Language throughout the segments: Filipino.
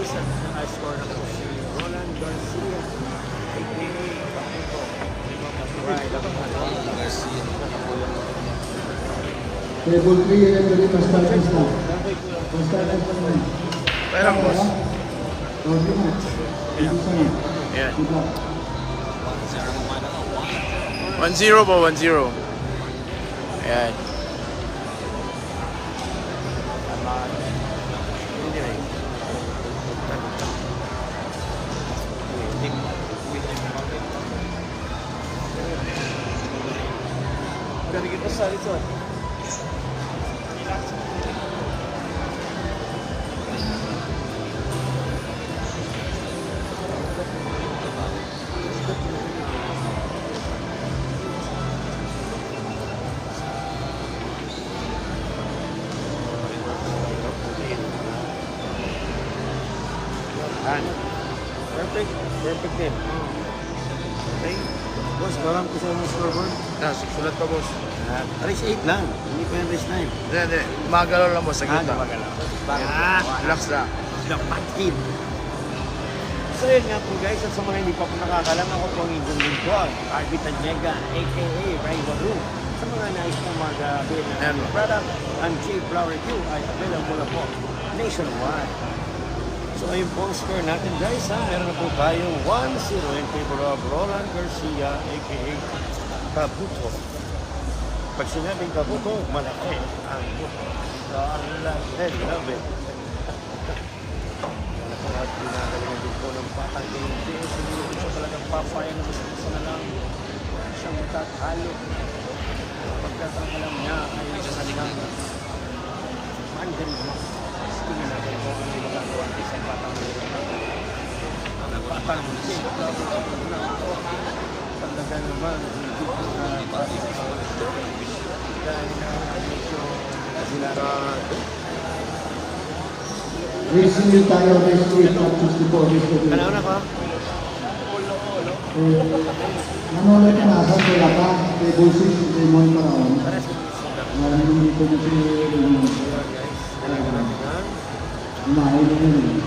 guys, at naka-score na po si Roland Garcia. Right, Roland Garcia. Table 3 and the lima start is now. Start is now. Pera boss. Yeah. 1-0 po, 1-0. Ayan. Dari kita sari tu. Perfect, perfect din. Okay. Boss, parang ko sa mga scoreboard. Sulat pa boss. Race 8 lang, hindi pa yung race 9. Hindi. Magalaw lang boss. Saglit lang. Relax lang. Dapatin. So yun nga po guys, at sa mga hindi pa po nakakalam, ako po ang inyong lingkod, Arby Tanyega, a.k.a. Ray Waru. Sa mga nais po mag-avail ng product, ang J-Flower Q ay available na po nationwide. So ayun po ang score natin guys ha. Meron na po tayong 1-0 in favor of Roland Garcia, a.k.a. Kabuto. Pag sinabing Kabuto, malaki ang buto. Roland, love it. At pinagalingan din po ng patang game day. Sumulong siya talagang papaya na mas na lang siyang matatalo. Pagkat ang alam niya ay isang lang mandarin mo. Tingnan natin kung ano yung magagawa ng isang patang game. Ang patang game. Talaga naman, hindi ko na dahil na medyo sinarado. Racing tayo, race 8 at 64, race 8. Ano na ka? Nanonood ka na, saan wala ka? Table 6, Raymond Paraon. Narinig dito na si Raymond. Umahay na yun.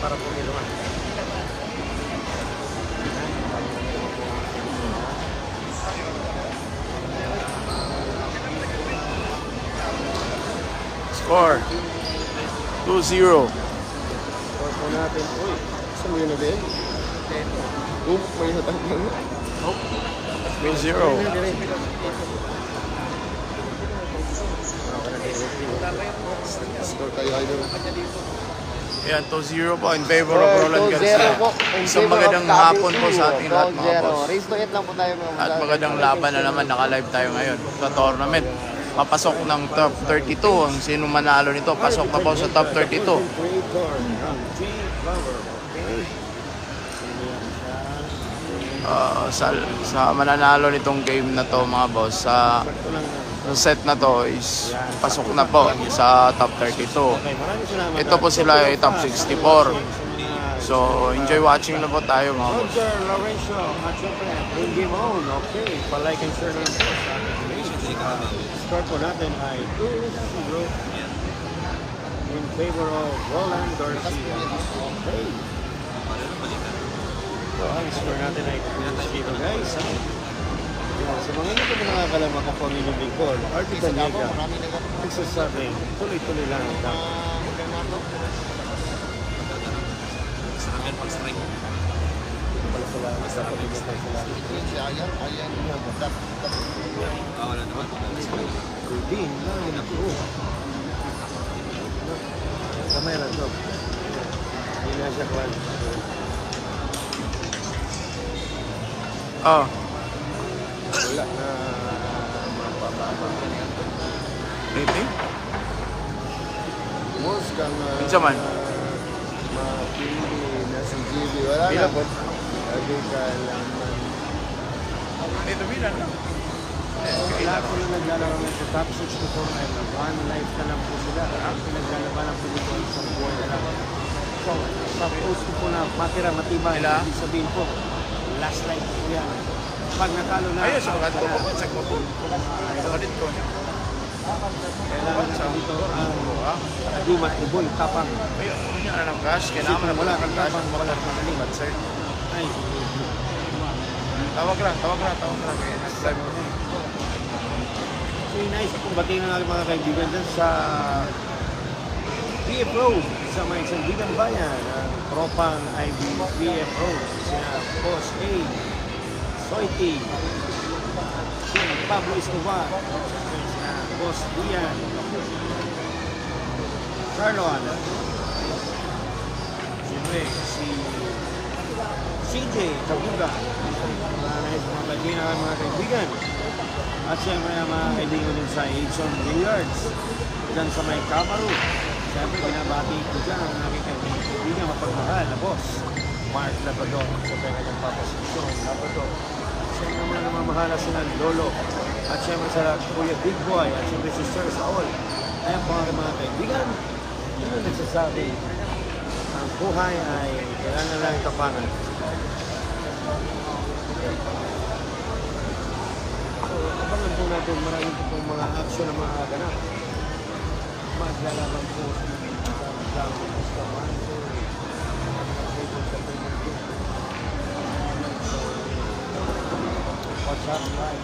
Para pumiluan. Score. 2-0. Score po natin. Uy, saan mo yun na din? May hatang lang. 2-0. Score tayo idol. Ayan, 2-0 po in favor of Roland Garcia. Isang magandang hapon po sa ating lahat mga boss. Race to 8 lang po tayo mga At magandang laban na naman, naka-live tayo ngayon sa tournament. Papasok ng top 32. Ang sino manalo nito, pasok na po sa top 32. Sa mananalo nitong game na to mga boss, sa set na to is pasok na po sa top 32. Ito po sila ay top 64. So enjoy watching na po tayo mga boss. Score po natin ay 2-0 in favor of Roland Garcia. Okay. So ang score natin ay 2-0 guys. Sa mga hindi ko nakakalam, ako po ang inyong lingkod, Arby Tanyega, nagsasabing tuloy-tuloy lang ang dapat. Serangan pag-strike. Wala naman. Rudin, lang na po. Kamay lang to. Hindi na siya kwan. Oh, Wala na mapapapa. rating? Most kang Pinsa man? mapili na si GB. Wala Pila na. po? Sabi ka lang man. Ito bilan lang. Lahat po na naglalaro ng sa top 64 na one life na lang po sila. Ang pinaglalabanan po nito ay isang buhay na lang. So, sa post po na matira, matibay, Ila? ibig sabihin po, last life po yan. Pag natalo na, Ayos, ang out ko ka na. po. Check mo po. Ulit ko. Kailangan na dito ang Adimat Iboy, tapang. Ayun, niya na ng cash. Kailangan na Wala wala kang ng cash. tapang, wala kang magaling. But sir, Ay, tawag lang. Kaya next time. so nice kung batiin ng aking mga kaibigan dyan sa BF Road, sa may Sandigan Bayan, ang tropang BF Road, sina Boss A, Soiti, sina Pablo Escobar, sina Boss Dian, Charloan, siyempre si CJ Kabuga, mga kaibigan ng mga kaibigan. At siyempre ang mga kaibigan din sa Edson Billiards, dyan sa may Kamaru. Siyempre binabati ko dyan ang aming kaibigan mapagmahal na boss, Mark Labrador, siyempre kanyang papasisyon, Labrador. Siyempre mga namamahala sila Lolo. At siyempre sa Kuya Big Boy, at siyempre si Sir Saul. Ayan po ang mga kaibigan. Ano nagsasabi? Ang buhay ay kailangan lang tapanan. So, abangan po natin maraming po pong mga action na mga ganap. Maglalaban po sa customer. What's up, guys?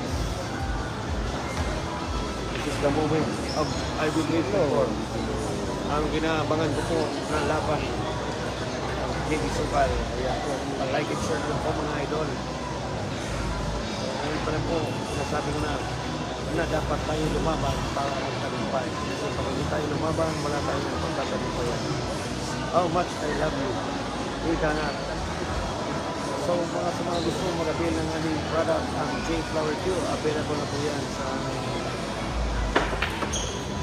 This is the moment of I will wait for. Ang ginaabangan ko po ng laban ng JB Sukal. Ayan po, like and share lang po mga idol. Ngayon pa rin po, nasabi ko na dapat tayo lumaban para magtagumpay. Kasi pag hindi tayo lumaban, wala tayong magtatagumpay. How much I love you. Ika na. So, sa mga gusto mag-avail ng aming product, ang J-Flower Q, available na po yan sa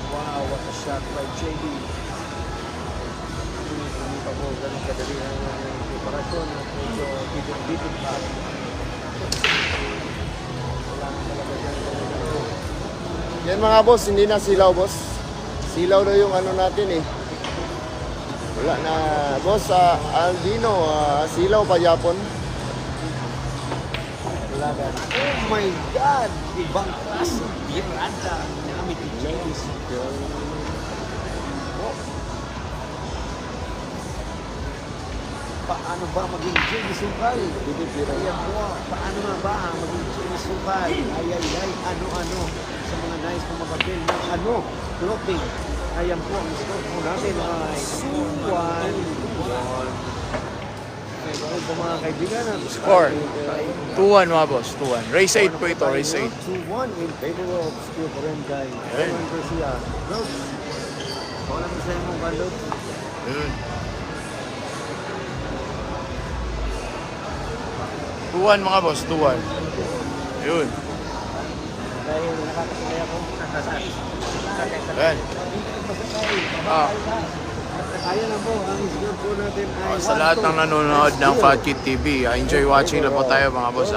wow, what a shot by JB. Hindi pa po ganun kadali ang preparasyon at medyo bitin pa. Yan mga boss, hindi na silaw boss. Silaw na yung ano natin eh. Wala na. Boss, Aldino, silaw pa Japon. Laban. Oh my God! Ibang klase. Birada. Namin ni James. Oh. Paano ba maging James Sukal? Ayan po. Paano nga ba maging James Sukal? Ay, ano-ano. Sa mga nice na mapapil ng clothing. Ayan po, ang score po natin ay 2-1. Ito po mga kaibigan. Score. 2-1 mga boss. 2-1. Race 8 po ito. Race 8. 2-1 in favor of Skill Barangay. Roman Garcia. Lods. Wala mo sa imong balot. Yun. 2-1 mga boss. 2-1. Yun. Dahil nakakasakay ako. Yan. Ah. Ayan na po, ang score po natin ay Sa lahat ng nanonood ng Fat Kid TV, enjoy watching lang po tayo mga boss.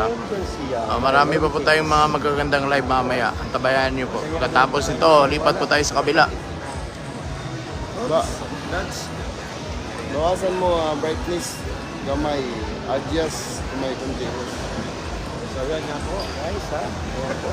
Marami pa po tayong mga magagandang live mamaya. Antabayan niyo po. Pagkatapos ito, lipat po tayo sa kabila. That's Bawasan mo brightness. Gamay. Adjust. Gamay continuous. so yan nga po, guys ha. Ayan po.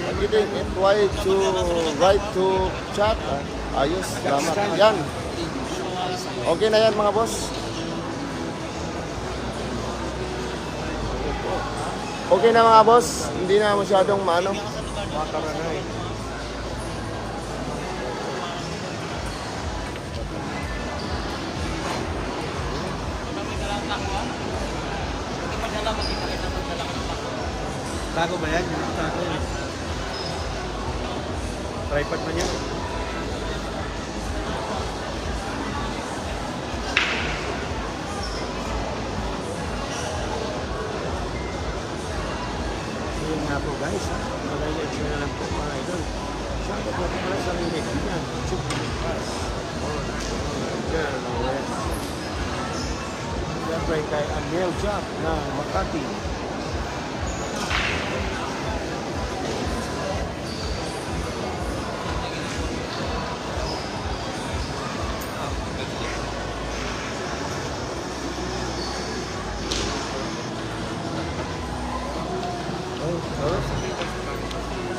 Pagkiting it right to right to chat. Ayos. Salamat. Yan. Okay na yan mga boss. Okay na mga boss. Hindi na masyadong maano. Makaranay. Tago ba yan? Tago yan. Tripod man yan. po guys. Mag-highlights na lang po mga idol. Shoutout po pala sa mga kaibigan. Chupi Pass. Girl, West. Siyempre kay Amiel Jack na Makati.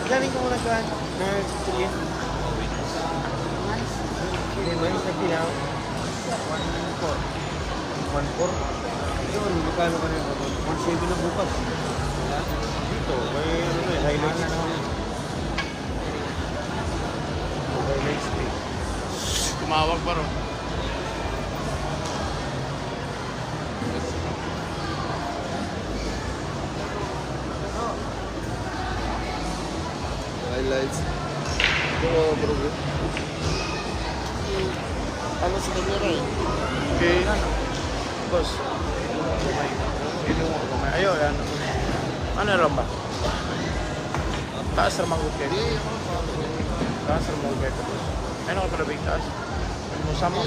Galing ko muna ka na tuloy. Hindi ba yung nagpinaw? 1.4. Yun, magkano ka na yun? 1.7 na bukas. Dito, may ano na, highlights na. Highlights na. Tumawag pa rin. Highlights. Ito, bro. Ano sa camera eh? Okay, boss. Ayun, yan. Ano rin ba? Taas ramang gupit. Taas ramang gupit. Ano ka pala ba yung taas? Ano mo sama?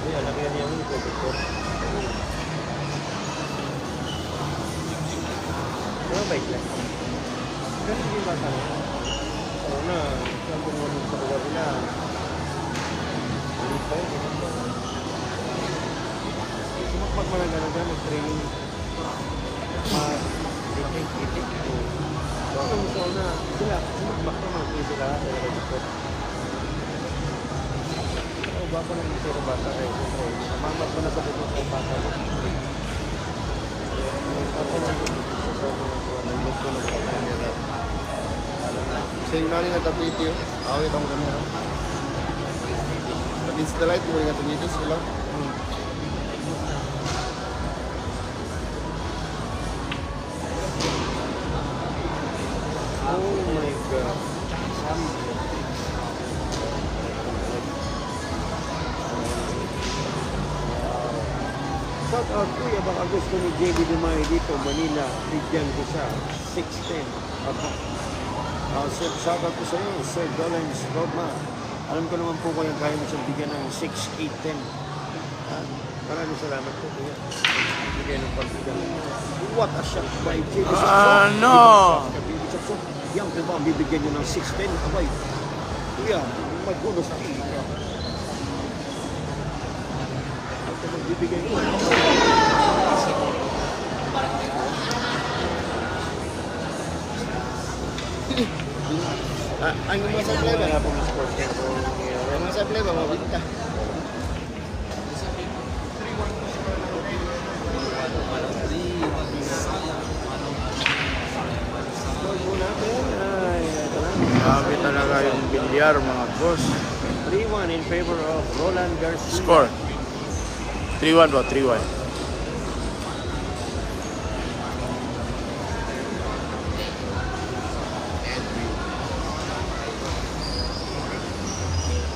Ayan, lagyan niya yung ito. Pero bike lang. Ganun yung bata na. Oo na, saan pumunod sa lugar nila. Ulit pa yun. Sumakpak mo lang gano'n mag-training. Itik. So, ang gusto na, sila, sumakpak naman. Sila, baka na dito ng bata kayo. Mamat mo na sa buto ng bata mo. Ako na dito sa buto ng bata mo. Sayang nga rin natapiti yun. Awit ang camera. Against the light, mo rin natapiti sila. Oh my God. Shout out kuya, baka gusto ni JB Dumay dito, Manila, bigyan ko siya, 610. Shout out ko sa iyo, Sir Dolens Rodma. Alam ko naman po kaya kaya mo siyang bigyan ng 6-8-10. Maraming salamat po kuya. Bigyan ng pagbigan. What a shot by JB Saxon. Ano? JB Saxon, yan po ba ang bibigyan nyo ng 6-10? Abay, kuya, mag-bonus na iyo. Bibigay ko. Ang mga supply ba? Wala pong sports yan. Ang mga supply ba? Mabinta. Grabe talaga yung bilyar mga boss. 3-1 in favor of Roland Garcia. Score. 3-1 ba? 3-1.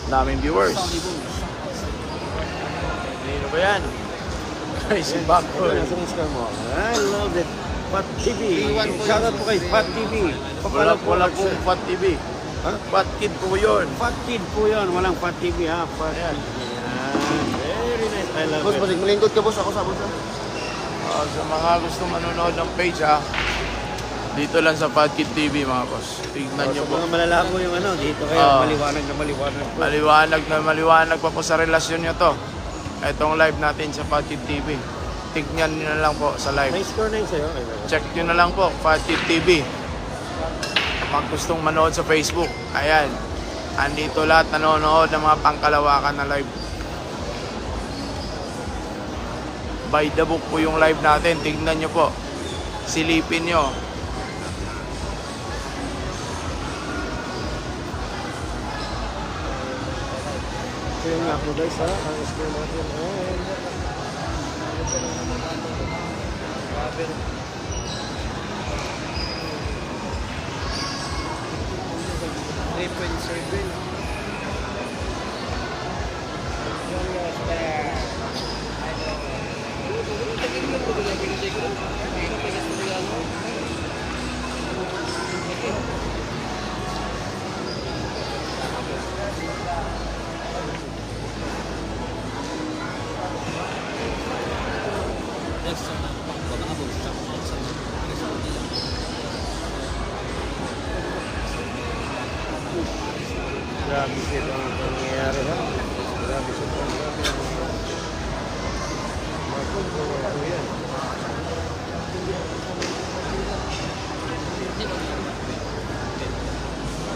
Daming viewers. Nino ba yan? Ay, si Bako. Ano yung score mo? I love it. Fat TV. Shoutout po kay Fat TV. Wala pong Fat TV. Ha? Fat Kid po yun. Fat Kid po yun. Walang Fat TV ha. Fat Ayan. Yan. Very nice. I love Boss, it. balik malingkod ka boss. Ako sa boss. Sa mga gusto manonood ng page ha, dito lang sa Fat Kid TV mga boss. Tignan nyo So, po. mga malalako yung ano, dito kayo, maliwanag na maliwanag po. Maliwanag pa po sa relasyon nyo to. Itong live natin sa Fat Kid TV. Tignan nyo na lang po sa live. May score na yun sa'yo. Check nyo na lang po, Fat Kid TV. Pag gustong manood sa Facebook, ayan. Andito lahat nanonood ng mga pangkalawakan na live. By the book po yung live natin. Tignan nyo po. Silipin nyo. So yun nga po guys ha, ang score natin and Grabe siya ang nangyayari ha. Grabe siya ang grabe. Yan.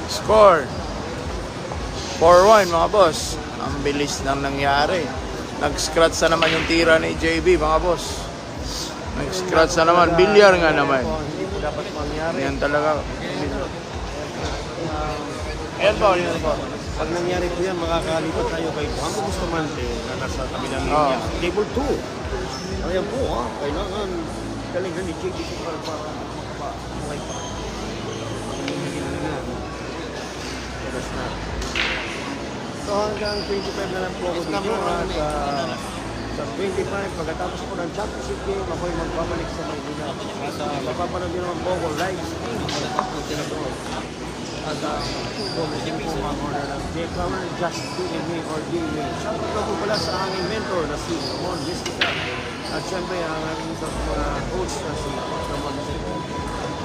Score. 4-1 mga boss. Ang bilis nang nangyari. Nag-scratch na naman yung tira ni JB mga boss. Nag-scratch na naman. Bilyar nga naman. Hindi po dapat mangyari. Yan talaga. Ayan po, yun po. Pag nangyari po yan, makakalipat tayo kay Juanjo Bustamante na nasa kabilang linya. Table 2. Ayan po ha, kailangan galingan ni JB Sukal para makapamulay pa. Yes na. So hanggang 25 na lang po ako dito at sa 25, pagkatapos po ng championship game, ako'y magbabalik sa Maynila. At mapapanood nyo naman po ako live stream. At kung hindi po mag-order ng J-Flower, Just D&A or D&A. Shoutout na po pala sa aking mentor na si Ramon Vistica. At syempre ang aking mga coach na si Ramon Vistica.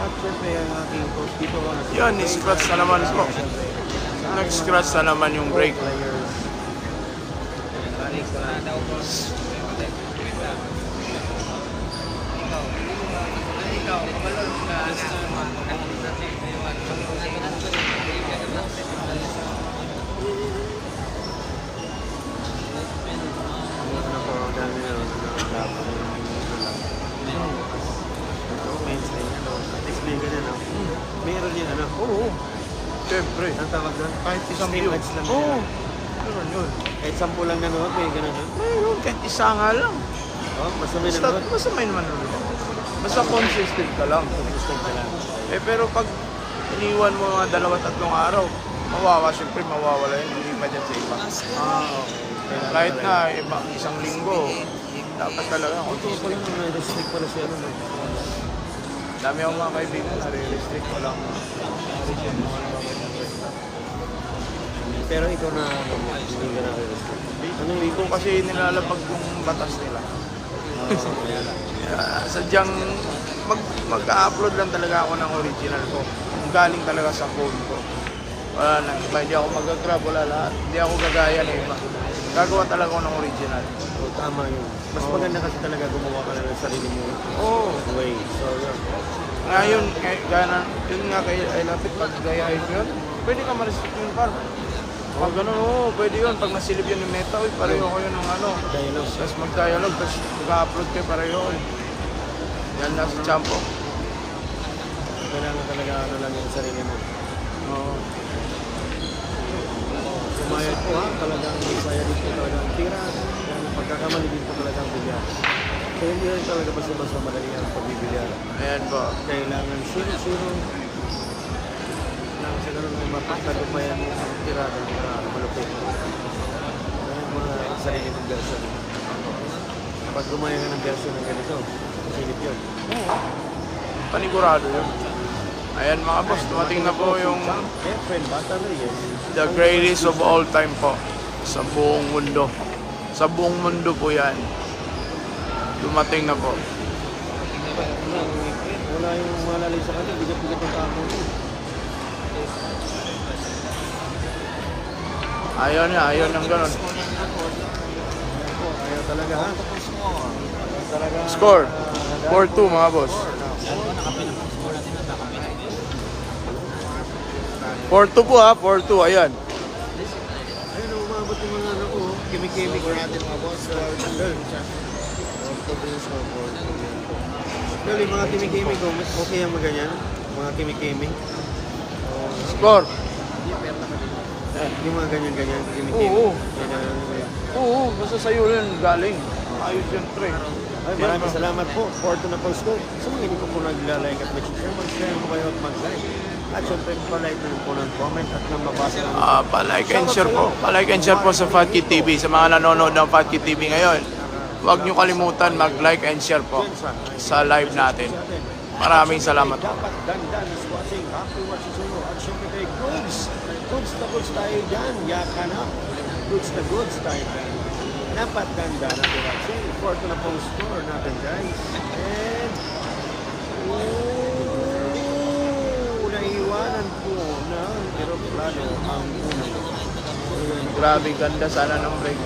At syempre ang aking coach dito na si Yun, ni-scratch na naman po. Nag-scratch na naman yung brake. players. Ano po, dami na lang. Explain ka na, no? Meron yan, ano? Oo. Siyempre. Ang tawag doon? Kahit isang Stream view. ads lang. Oo. Meron yun. Kahit 10 lang nanood, may ganun yun. Meron. Kahit isa nga lang. Oh, basta may Basta, nanood. basta may naman ulit. Basta consistent ka lang. Consistent ka lang. Pero pag iniwan mo mga 2-3 araw, siyempre mawawala yun. Hindi pa dyan sa iba. Okay. Kailangan Kahit talaga. na isang linggo, dapat talaga Ito consistent. pala nung na-restrict pala siya. Ano, Dami akong mga kaibigan na re-restrict ko lang. Pero ikaw na hindi ka na-restrict. Hindi ko kasi nilalabag yung batas nila. Sadyang mag-upload lang talaga ako ng original ko. Kung galing talaga sa phone ko. Wala nang iba, hindi ako mag-grab, wala lahat. Hindi ako gagaya ng iba. Gagawa talaga ako ng original. So, tama yun. Mas maganda kasi talaga gumawa ka na ng sarili mo. Oo. Way. So, yun. Ngayon, yun nga kay ay lapit pag gayahin ko yun, pwede ka ma-restrict yun par. Pag gano'n, oo, pwede yun. Pag nasilip yun yung meta, pareho ko yun ng ano. Dialogue. Tapos mag-dialogue, tapos mag-upload kayo pareho. Yan lang sa Champo. Kailangan talaga ano lang yung sarili mo. Oo. Sumayad po ha, talagang saya din po talagang tira. Yan, pagkakamali din po talagang bigyan. So hindi rin talaga basta-basta madali ang pagbibigyan. Ayan po. Kailangan 0-0 lang sa ganun ay mapagtagumpayan mo ang tirada na malupit. Yan mga sarili ng version. Kapag gumaya ka ng version ng ganito, silip yun. Panigurado yun. Ayan mga boss, dumating na po yung Friend, bata na yan. the greatest of all time po. Sa buong mundo. Sa buong mundo po yan. Dumating na po. Wala yung malalay sa kanya, bigat-bigat ang tao mo. Ayaw niya, ayaw ng ganun. Ayaw talaga ha. Ayaw talaga. Score. 4-2 mga boss. 4-2 po ha, 4-2, ayan. Ayun, umabot yung mga ano ko. Kimi-kimi ko natin mga boss. Well, yung mga kimi-kimi ko, mas okay ang maganyan. Mga kimi-kimi. Score. Yung mga ganyan-ganyan, kimi-kimi. Oo. Ganyan. Oo, basta sa'yo rin galing. Ayos yun, pre. Ay, maraming salamat po. 4-2 na po score. Sa mga hindi ko po naglalike at mag-share mo kayo at mag-like. At syempre, palike na po ng comment at nang mabasa ng Palike and share po. Palike and share po sa Fat Kid TV. Sa mga nanonood ng Fat Kid TV ngayon, huwag nyo kalimutan mag-like and share po sa live natin. Maraming salamat po. Dapat dandan is watching. Happy watching sa inyo. At syempre kay goods. Goods na goods tayo dyan. Yaka na. Goods na goods tayo dyan. Dapat dandan natin watching. Porto na pong store natin guys. And naiwanan po ng aeroplano ang unang. Grabe ganda sana ng break.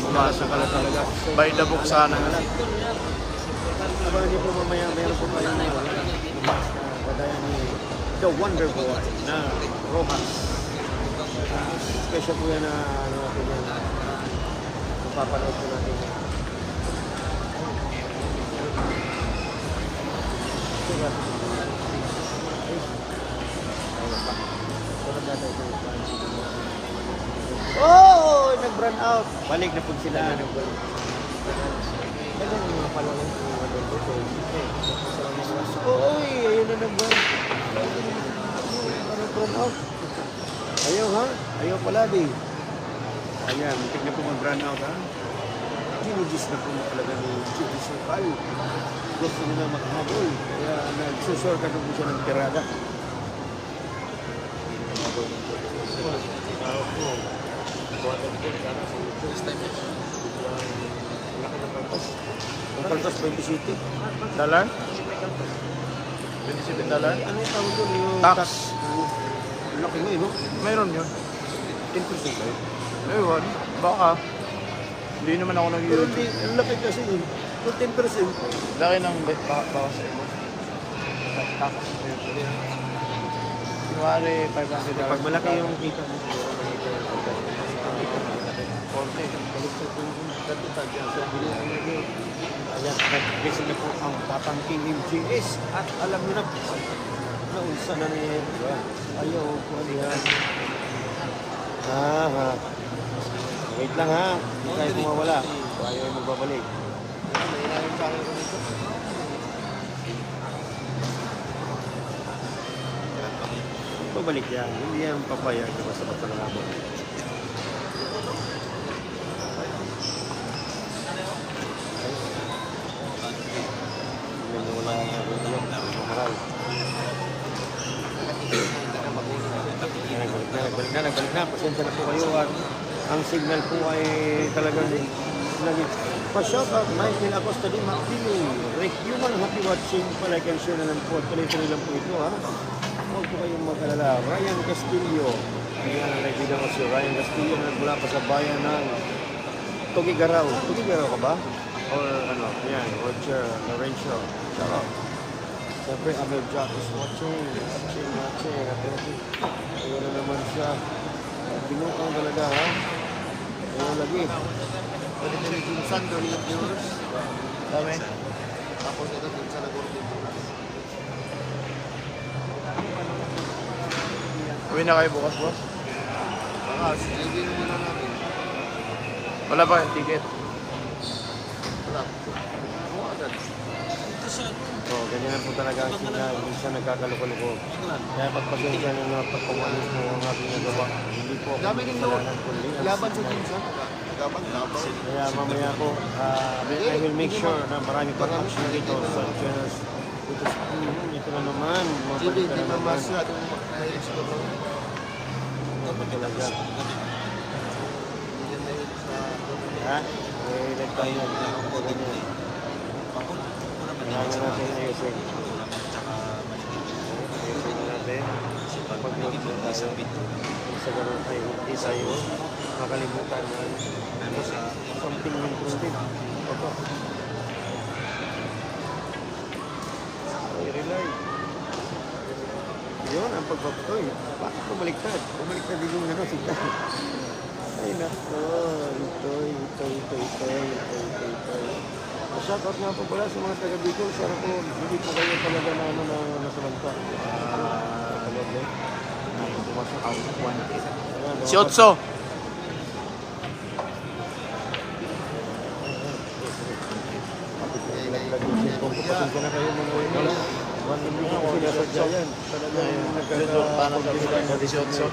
Umasa ka lang talaga. By the book sana. Aba, hindi po mamaya meron po kayo na lumas na kadaya ni The Wonder Boy na Rojas. Special po yan na ano natin yan. Mapapanood po natin yan. Oh! Nag-run out. Balik na po sila. Nag-run. Kaya yung mga palawin ko Uy! Ayun na naman. Nag-run out. Ayaw ha? Ayaw pala di. Ayan, muntik na po mag-run out ha? Ginigis na po talaga ni Jigis Sokal. Gusto nila maghabol. Kaya nagsusor ka po siya ng tirada. Ang kaltas 27. $? $27? Ano yung tawag doon? Yung Tax. Ang laki mo eh, no? Mayroon yun. 10% kayo. Ewan, baka. Hindi naman ako Pero nag-YouTube. hindi, ang laki kasi eh. Kung 10%. Laki ng baka sa iyo. Tax. Kunwari, $500. Pag malaki yung kita mo. Konti. Ayan, nag-gising na po ang patangking MGS at alam nyo na naunsa na niya. Ayaw po alihan. Wait lang ha. Hindi tayo kumawala. Ayaw yung magbabalik. Babalik yan. Hindi yan papayag na basta-basta lang ako. Nagbalik na. Pasensya na po kayo at ang signal po ay talagang lagi. Pa-shoutout, Michael Acosta di Macpilo, Rick Human, happy watching, palike and share na lang po. Tuloy-tuloy lang po ito ha. Huwag po kayong mag-alala. Ryan Castillo. Ayan, naibigan ko si Ryan Castillo na mula pa sa bayan ng Tugigaraw. Tugigaraw ka ba? Or ano, ayan, Roger Lorenzo. Shout out. Siyempre, Amel Jack is watching. Ayun na naman siya. Binutang talaga, ha? Ayun lagi. Pwede ka rin yung Sandro ni viewers. Dami. Tapos ito din sa Lagor dito. Uwi na kayo bukas, boss? Silipin muna namin. Wala ba yung ticket? Wala. Ano agad? Oh, ganyan po talaga ang signal. Minsan nagkakaluko-luko. Kaya pagpasensya nyo na pagpawalis mo ang aking nagawa. Hindi po ako Dami din doon. kasalanan kundi ang Laban sa signal. Jinsan. Laban. Kaya mamaya po, I will make sure na marami pang action dito sa channels. Ito na naman. Hindi Mabalik ka na naman naman. masyado mahilig sa Lagor. Ito talaga. Ha? Eh, nagtayo yan. Ako ganyan. Kailangan natin ayusin. Ayusin na natin. Pag-load na tayo. Sa ganun tayo, hindi tayo makalimutan na something improved. I-rely. Yun ang pagpapatoy. Bakit pumaliktad? Pumaliktad din yung ano, sigla. Ay nako, ito. Shoutout nga po pala sa mga taga Bicol. Sana po, hindi po kayo talaga na ano na nasalanta. Pumasok out of 1. Si Otso. Pasensya na kayo mga Hindi ko sinasadya yan. Talagang nagkaka-18.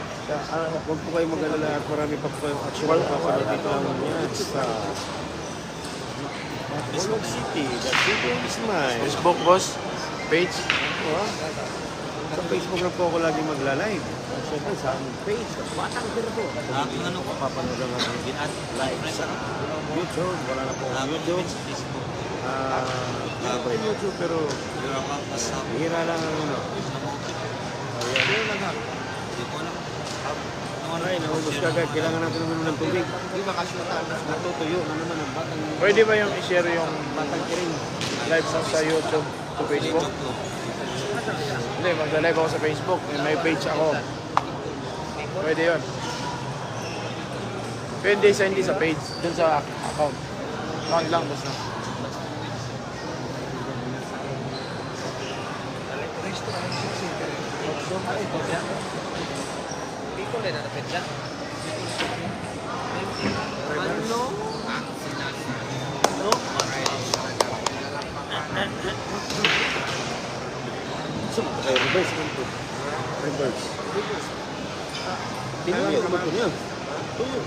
Huwag po kayo mag-alala at marami pa po kayong action na papanood dito lang yan sa Bacolod City. The city is mine. Facebook, boss. Page. Sa Facebook na po ako lagi magla-live. At syempre sa aming page, Batang Tirbo. Ano ko? Papanood lang natin live sa YouTube. Wala na po ang YouTube. Wala pa yung YouTube pero hira lang ang ano. Aray, naubos ka agad. Kailangan natin naman ng tubig. Natutuyo na naman ang batang Pwede ba yung i-share yung batang kiring. live sa YouTube to Facebook? Hindi, magla-live ako sa Facebook. May page ako. Pwede yun. Pwede sa hindi sa page. Dun sa account. Account lang, basta. Reverse man po. Reverse. Tinuyo naman po niya. Tuyo.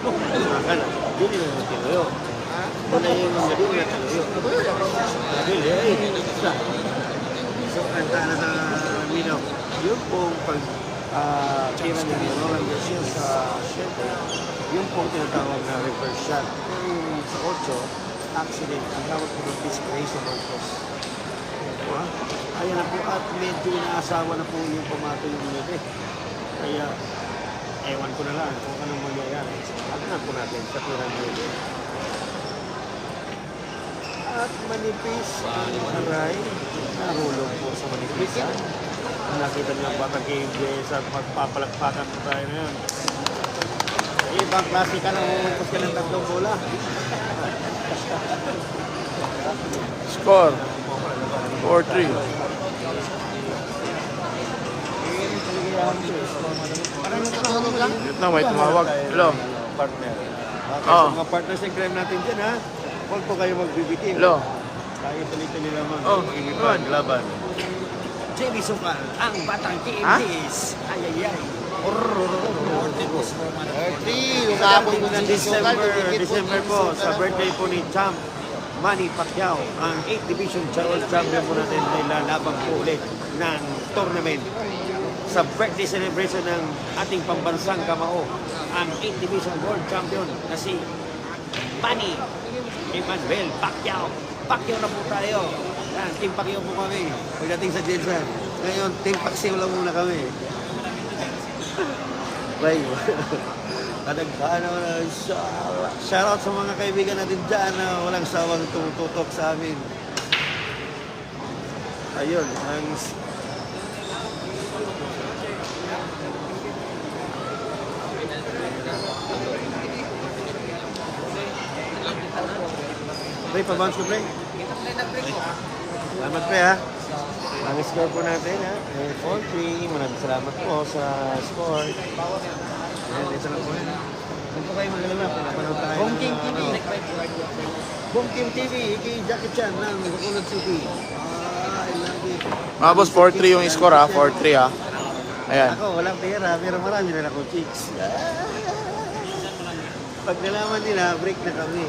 Nakakala. Dili naman tinuyo. Muna yung mga dili na tinuyo. Dili eh. So, kanta na sa Minaw. Yun pong pag tira ni Roland Garcia sa shelter, yun pong tinatawag na reverse shot. Pero yung sa 8, accident. Ang tawag po ng disgraceful cause. Ayan na po at medyo inaasawa na po yung pamato yung nete. Kaya, ewan ko na lang kung anong mangyayari. Agnan po natin sa tirang nete. At manipis ang aray. Narulog po sa manipisan. Nakita niyo ang batang KMJ sa pagpapalagpakan po tayo na yun. Ibang klase ka na umupos ka ng 3 bola. Score. 4-3. Yun na, may tumawag. Hello. Partner. Okay, Oo. sa mga partners in crime natin dyan ha, huwag po kayo magbibitin. Hello. Tayo tuloy-tuloy naman. Oh, Mag-ibig laban. JB Sukal, ang batang KMDs. Ay. Umabot mo ng December po, sa birthday po ni Champ Manny Pacquiao, ang 8th Division World Champion po natin ay lalaban po ulit ng tournament. Sa birthday celebration ng ating pambansang kamao, ang 8th Division World Champion na si Manny Emmanuel Pacquiao. Pacquiao na po tayo. Yan, Team Pacquiao po kami. Pagdating sa Jensen. Ngayon, Team Pacquiao lang muna kami. Bye. Kadaghaan naman na shoutout sa mga kaibigan natin dyan na walang sawang tumututok sa amin. Ayun, ang Pre, pa-bounce ko, pre. Salamat, pre, ha. Ang score po natin, ha. 4-3. Maraming salamat po sa score. Ayan, ito lang po yan. Kung po kayo magalala, pinapanood tayo. Bong King TV. Bong King TV, kay Jackie Chan ng Bacolod City. I love it. Mga boss, 4-3 yung score ha. 4-3 ha. Ayan. Ako, walang pera, pero marami na ako chicks. Pag nalaman nila, break na kami.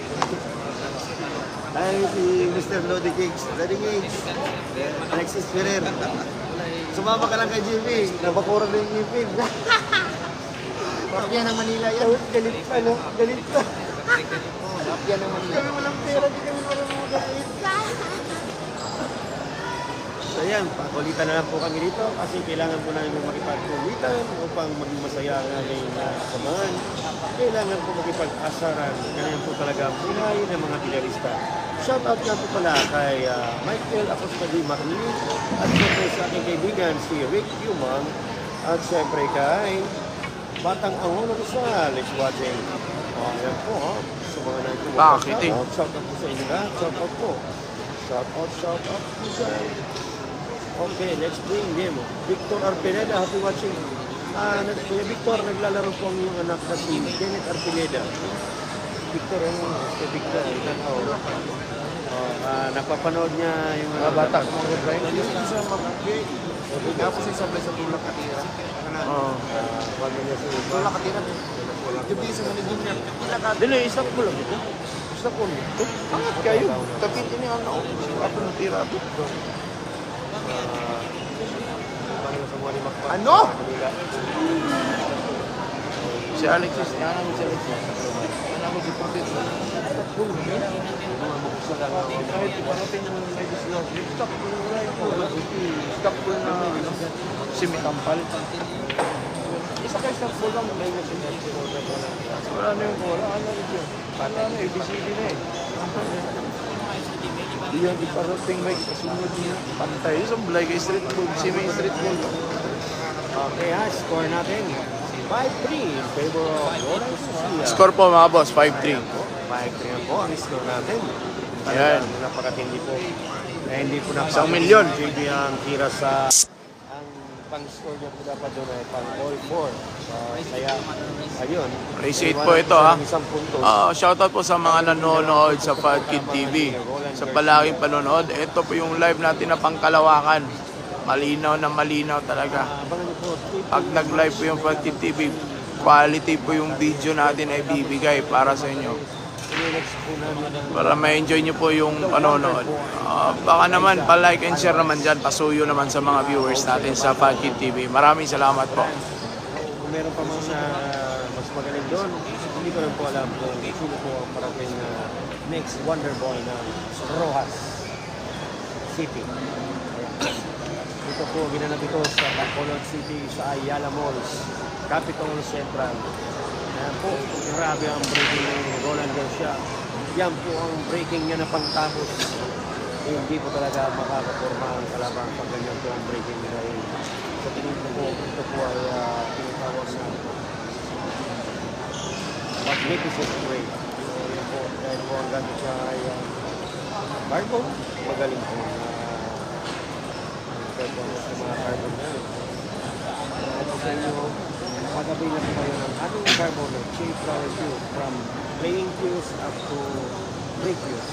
Ay, si Mr. Lodi Cakes. Lodi Cakes. Alexis Ferrer. Sumama ka lang kay Jimmy. Nabakuran na yung ngipin. Mafia ng Manila yan. Galit pa, no? Galit pa. Mafia ng Manila. Kami walang pera, di kami marunong magalit. So yan, pakulitan na lang po kami dito kasi kailangan po namin makipagkulitan upang maging masaya ang aming samahan. Kailangan po makipag-asaran. Ganyan po talaga ang buhay ng mga pilarista. Shoutout nga po pala kay Michael Apostoli Marlene at siyempre sa aking kaibigan si Rick Humang at siyempre kay Batang Angulo Rizal is watching. Ayan po ha. Sa mga Pakiting. shoutout po sa inyo na. Shoutout po. Shoutout po dyan. Okay, let's bring him. Victor Arpineda, happy watching. Kuya Victor, naglalaro po ang iyong anak na si Kenneth Arpineda. Victor, si Victor, napapanood niya yung mga bata. Tapos yung sablay sa tulak katira. Oo. pamilya sa iba. Tulak katira. Yung bisa sa naging niya. Dili, isang ko lang ito. Isang ko lang ito. Angat kayo. Tapitin niya ang naon. Ako ng tira ito. Ano? Si Alexis, namin si Alexis. Namin si Portit. Kahit iparating naman may dislock. Stop ko na stop ko na simitampal. Isa kayo stop ko lang. Wala na yung wala. Ano yun? Wala na, ABCD na eh. Iyan iparating may kasunod niya. Pantay. Isang Blake Street Food. Si May Street Food. Okay ha, score natin. 5-3 in favor of Lawrence Garcia. Score po mga boss, 5-3. 5-3 po ang score natin. Ayan. Napakatindi po. Eh, hindi po na 1,000,000. JB ang tira sa ang pang-score niya po dapat doon ay pang all 4. Kaya, ayun. Race 8 po ito ha. Isang puntos. Shoutout po sa mga nanonood sa Fat Kid TV. Sa palaging panonood. Ito po yung live natin na pangkalawakan. Malinaw na malinaw talaga. Abangan niyo po. Pag nag-live po yung Fat Kid TV, quality po yung video natin ay bibigay para sa inyo. Next po namin ang Para ma-enjoy nyo po yung panonood. Baka naman, pa-like and share naman dyan. Pasuyo naman sa mga viewers natin sa Fat Kid TV. Maraming salamat po. kung meron pa mga mas magaling doon, hindi ko lang po alam kung sino po ang parating na next wonder boy ng Rojas City. Ito po, ginanap ito sa Bacolod City sa Ayala Malls, Capitol Central. Ayan po, grabe ang breaking ni Roland Garcia. Yan po ang breaking niya na pangtapos. Hindi po talaga makakaporma ang kalaban pag ganyan po ang breaking niya. Sa tingin ko po, ito po ay tinatawag na magnificent break. So yan po, dahil po ang gamit siya ay carbon. Magaling po performance ng mga carbon na yun. Ito sa inyo, magabi na po kayo ng ating carbon na shape flower tube from playing cues up to break cues.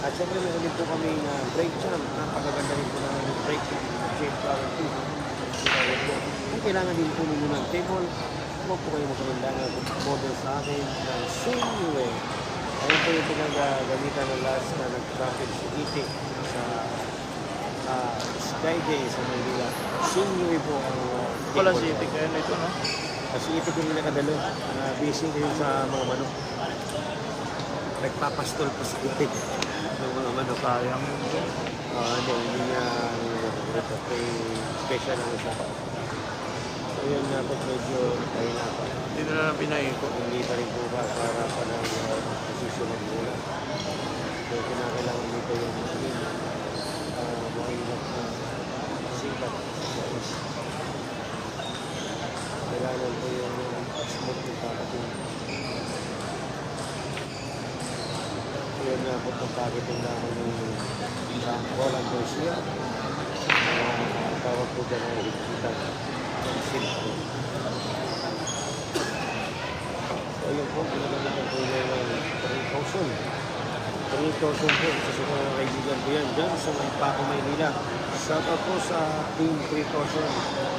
At syempre meron din po kami na break jump. Napakaganda rin po namin yung break jump na shape flower tube. Kung kailangan din po ninyo ng table, huwag po kayo magkaroon ng model sa akin ng Singway. Ayun po yung pinagagamitan ng last na nag-traffic si Itik sa Skyday sa Manila. Singway po ang Wala si Itik kayo nito, no? kasi Itik yung nakadalo. Busy din sa mga manok. Nagpapastol po si Itik ng mga manok. Sayang. Hindi niya ito kay special ang isa. So yun nga po medyo kahina pa. Hindi na lang pinaikot. Hindi pa rin po ba para pa ng posisyon ng mula. So kinakailangan dito yung mahirap na sikat. Kailangan po yung smooth yung papating. So yun nga po itong papating namin yung Roland Garcia. Tawag po dyan ay ikitan ng silpo. So yun po, pinagamitan po yung 3,000. 3,000 po sa mga kaibigan ko yan dyan sa may Paco, Maynila. Shout out po sa Team 3,000,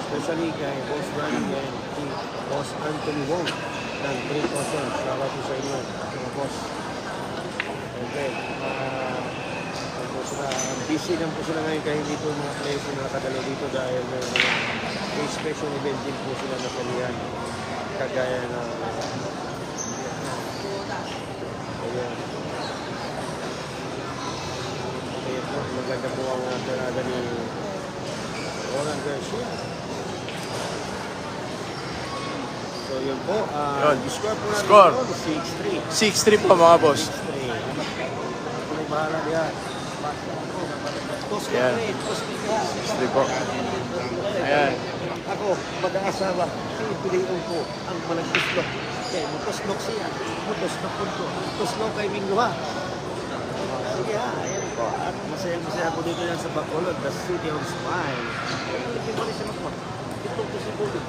especially kay Boss Brian and Team Boss Anthony Wong ng 3,000. Shout out po sa inyo, mga boss. Okay, busy lang po sila ngayon kaya hindi po mga players na nakadalo dito dahil may special event din po sila na salihan kagaya na ayan. Ayan po, maganda po ang tirada ni Roland Garcia. So yun po, score po natin Score. 6-3. 6-3 po mga boss. 6-3. May bahala diyan. Yan. 6-3 po. Ayan. Ako, mag-aasawa, piliin ko ang malagpuslok. Kaya mutuslok siya, mutuslok ko. Mutuslok kay Mingo ha. Sige ha, ayan po. At masaya-masaya ako dito yan sa Bacolod, the city of smile. Hindi mo rin siya magpapag. Ito ko si Budi.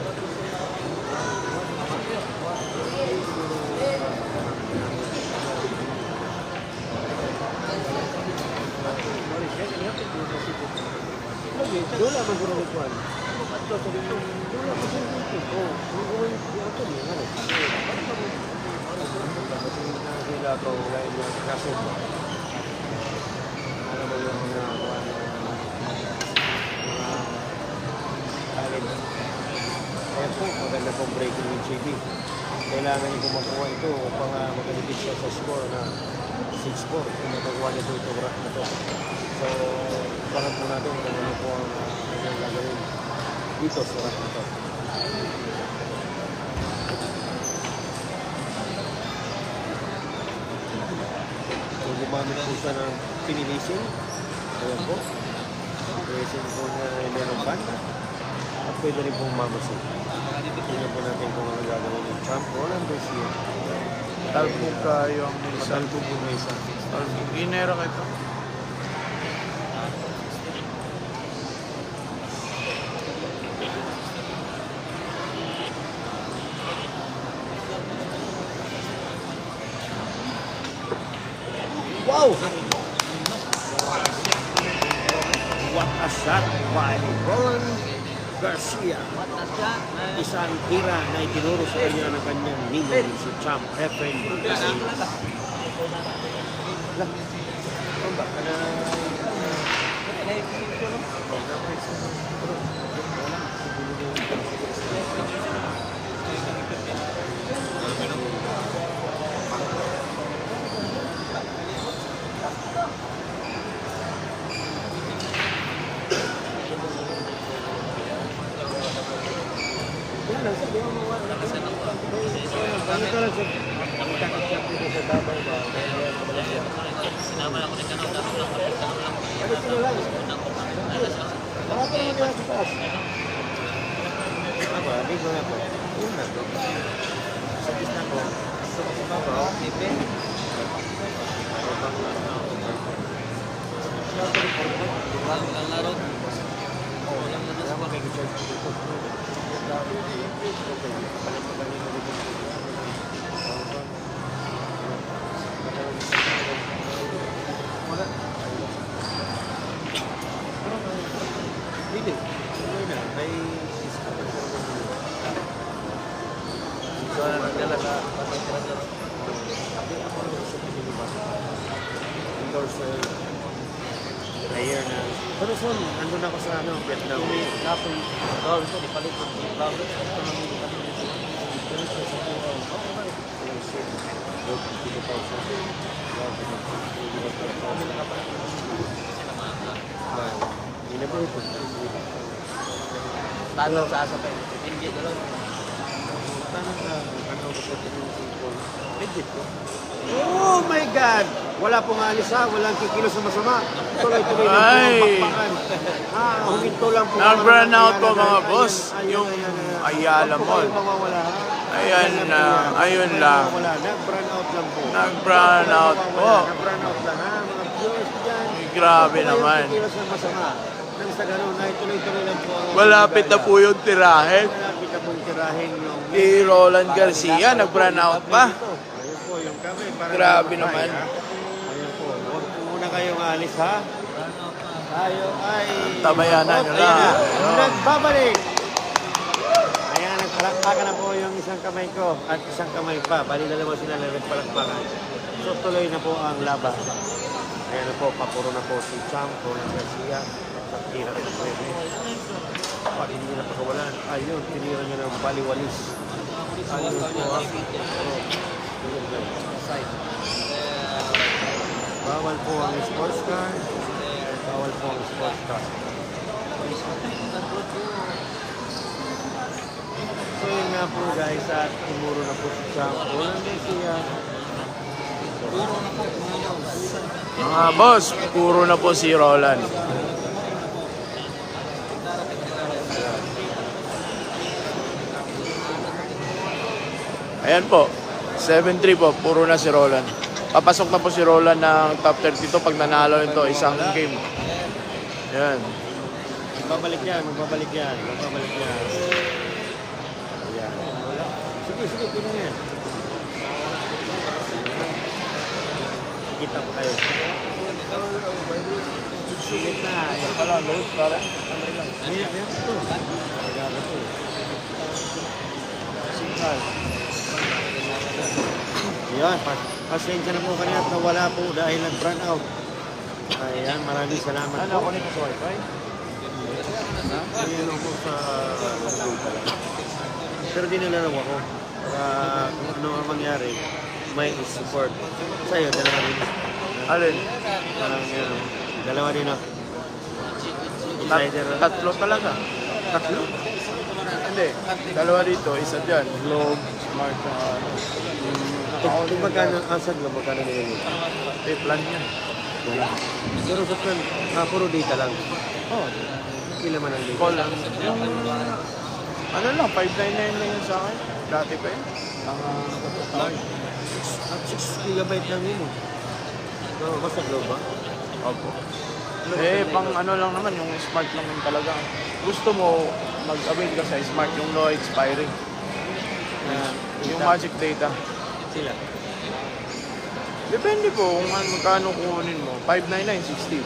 Dula maguro ni Juan. Dula ko sa dito. Oh, kung ito ni ano. Sila ko lain yung kaso. Ano ba yung kaya po, maganda pong breaking with JB. Kailangan niyo makuha ito upang magalipid siya sa score na 6-4 kung nagagawa niya ito rack na ito. So, parang po natin kung ano po ang kanyang gagawin dito sa rack na ito. So, gumamit po siya ng finishing. Ayan po. Finishing po na meron banda. At pwede rin pong mamasin. Tingnan po natin kung ano gagawin ng champ Roland Garcia. Talbog kayo ang isa. Talbog po may isa. Talbog. Inera ka ito. Wow! What a shot by Roland Garcia. Isang tira na itinuro sa kanya ng kanyang ninyo si Champ Efren Garcia. Sinama ako ni Kanong dapat lang Hindi. Hindi na. May so, nagdala sa endorse player na. Pero son, andun ako sa ano, Vietnam. Kapag gawin ko, ipalit ko. Gawin ko. Tanong sa asa pa yun. Hindi dalaw. Tanong na, ano ko sa tinusin. Legit ko. Oh my God! Wala pong alis ha, walang kikilos sa masama. Tuloy-tuloy lang po ang bakbakan. Huminto lang po. Nag-burn out po mga boss. Yung Ayala Mall. Ayan na, ayun lang. Nag-burn out lang po. Nag-burn out po. Nag-burn out lang ha, mga viewers dyan. Grabe naman. Walang kikilos ng masama. Nang sa ganun, ay tuloy-tuloy lang po. Malapit na po yung tirahin. Malapit na pong tirahin yung... Ni Roland Garcia, nag-burn out pa. Ayun po, yung kamay. parang Grabe namatay, naman. ha? Ayun po, huwag po muna kayong alis ha. Tayo ay... Tabayanan nyo na. Ayan, nagbabalik. Ayan, nagpalakpakan na po yung isang kamay ko at isang kamay pa. Bali dalawa sila na nagpalakpakan. So tuloy na po ang laban. Ayan na po, papuro na po si Champ Roland Garcia. Sa tira rin po yun. Pag hindi na pagkawalan, ayun, tinira niya ng baliwalis. Ayun po ha. Side. Bawal po ang sports car. Bawal po ang sports car. So yun nga po guys, at tumuro na po si Champ Roland Garcia. Mga boss, puro na po si Roland. Ayan po, 7-3 po, puro na si Roland. Papasok na po si Roland ng top 32 pag nanalo nito isang game. Ayan. Magbabalik yan, magbabalik yan, magbabalik yan. Ayan. Sige, sige, tingnan yan. Kita pa kayo. Sige. Kahit na, Ito pala, load para. Ayan ito. Nagagawa ito. Signal. Ayan, pasensya na po kanina at nawala po dahil nag-burn out. Ayan, maraming salamat Ano, po. connect sa wifi? Ayan ako sa Google pala. Pero dinalalaw ako. Para kung ano ang mangyari, may support. Sa'yo, dalawa rin. Alin? Parang yan. Dalawa din ako. Insider. Tatlo talaga. Tatlo? Hindi. Dalawa dito, isa dyan. Globe, smart, ano. Kung magkano, asad lang, magkano nilagay? Plan yan. Pero sa plan, puro data lang. Oh, Kila man ang data. call lang. Yung, ano lang, 599 lang yun sa akin. Dati pa yun. At 6 gigabyte lang yun. So, basta globe ba? Opo. Eh, pang ano lang naman, yung smart lang yun talaga. Gusto mo, mag-avail ka sa smart, yung no expiring. Yung magic data. Sila. Depende po kung magkano kukunin mo. 599, 60.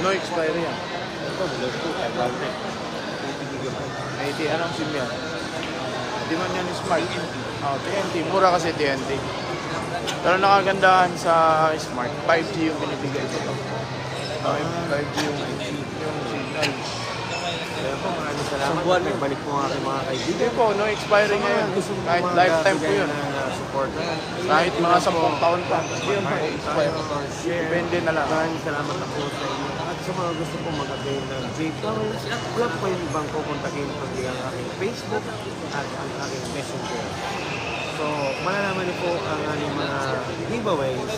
No expiry yan. Ito, globe ko, 500. 80 gigabyte. 80, anong SIM yan? Di man yan smart. Oh, TNT. Mura kasi TNT. Pero nakagandahan sa smart, 5G yung binibigay dito. 5G yung signal. Kaya po, maraming salamat. Nagbalik po ang aking mga kaibigan. Hindi po, no expiry ngayon. Kahit lifetime po yun. Support. Kahit mga 10 taon pa. Hindi yun ma-expire. Depende na lang. Maraming salamat na po sa inyo. At sa mga gusto po mag-avail ng J-Flower, wala po yung ibang kukontakin kundi ang aking Facebook at ang aking Messenger. So, malalaman niyo po ang aking mga giveaways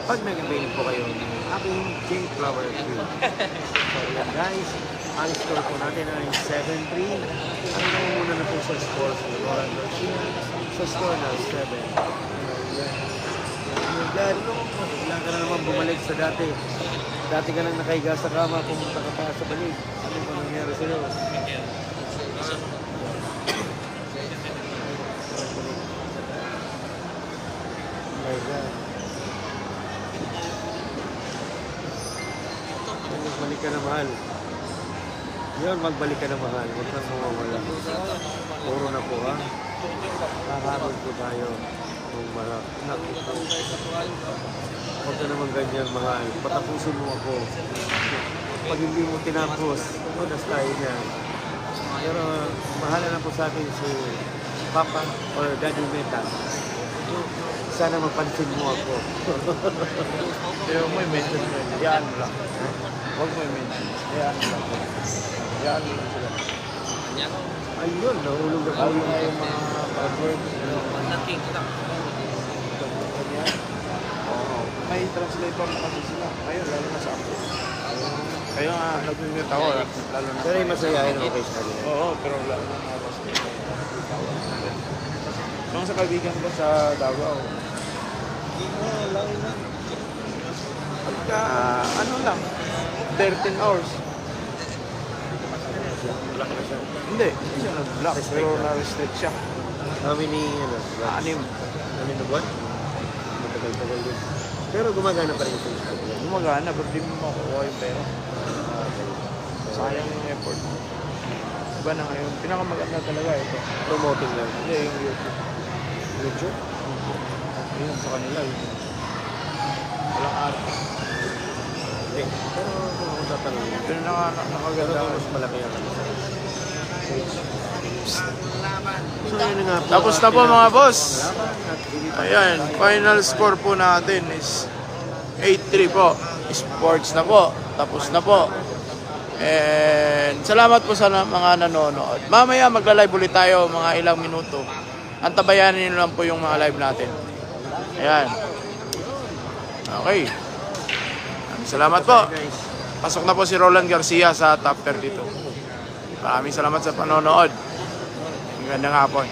pag nag-avail po kayo ng aking J-Flower Crew. So, yan guys. Ang score po natin ay 7-3. Ang muna na po sa score sa Roland Garcia sa score na 7. Yan. Wala ka na naman bumalik sa dati. Dati ka nang nakahiga sa kama, pumunta ka pa sa balik. Ano ba nangyari sa'yo? Oh my God. Magbalik ka na mahal. Yun, magbalik ka na mahal. Huwag kang mawawala. Puro na po ha. Kaharap po tayo. Kung marap. Naku po. Huwag ka naman ganyan mahal. Patapusin mo ako. Pag hindi mo tinapos, unas tayo niyan. Pero mahala na po sa akin si Papa or Daddy Meta. Sana mapansin mo ako. Pero mo i-mention mo yun. Hayaan mo lang. Huwag mo i-mention. Hayaan mo lang. Hayaan mo lang sila. Ayun, nahulog na po Lalo yung na yung mga password. Oo. May translator na kasi sila. Ngayon, lalo na sa ako. Kaya nga, nag-mute ako. Lalo na. Pero yung masayahin okay sa kanila. Oo, pero lalo na mga translator. Nung sa kaibigan ko sa Davao. Pagka, ano lang, 13 hours. Black na siya. Hindi siya nag-block, pero na-restrict siya. How many, ano? 6. Ano na buwan? Matagal-tagal din. Pero gumagana pa rin ito. Gumagana, pero di mo makukuha yung pera. Sayang yung effort. Iba na ngayon, pinakamaganda talaga ito. Promoting lang. Hindi, yung YouTube. YouTube? Yun sa kanila, yun. Walang araw. Hindi. Pero kung ako tatanungin, Pero nakaganda. pero mas malaki ang ano. So yun na nga po. Tapos na po mga boss. Salamat at hindi pa- Ayan, final score po natin is 8-3 po. Sports na po. Tapos na po. And salamat po sa mga nanonood. Mamaya magla-live ulit tayo mga ilang minuto. Antabayanin nyo lang po yung mga live natin. Ayan. Okay. Salamat po. Guys. Pasok na po si Roland Garcia sa top 32. Maraming salamat sa panonood. Magandang hapon.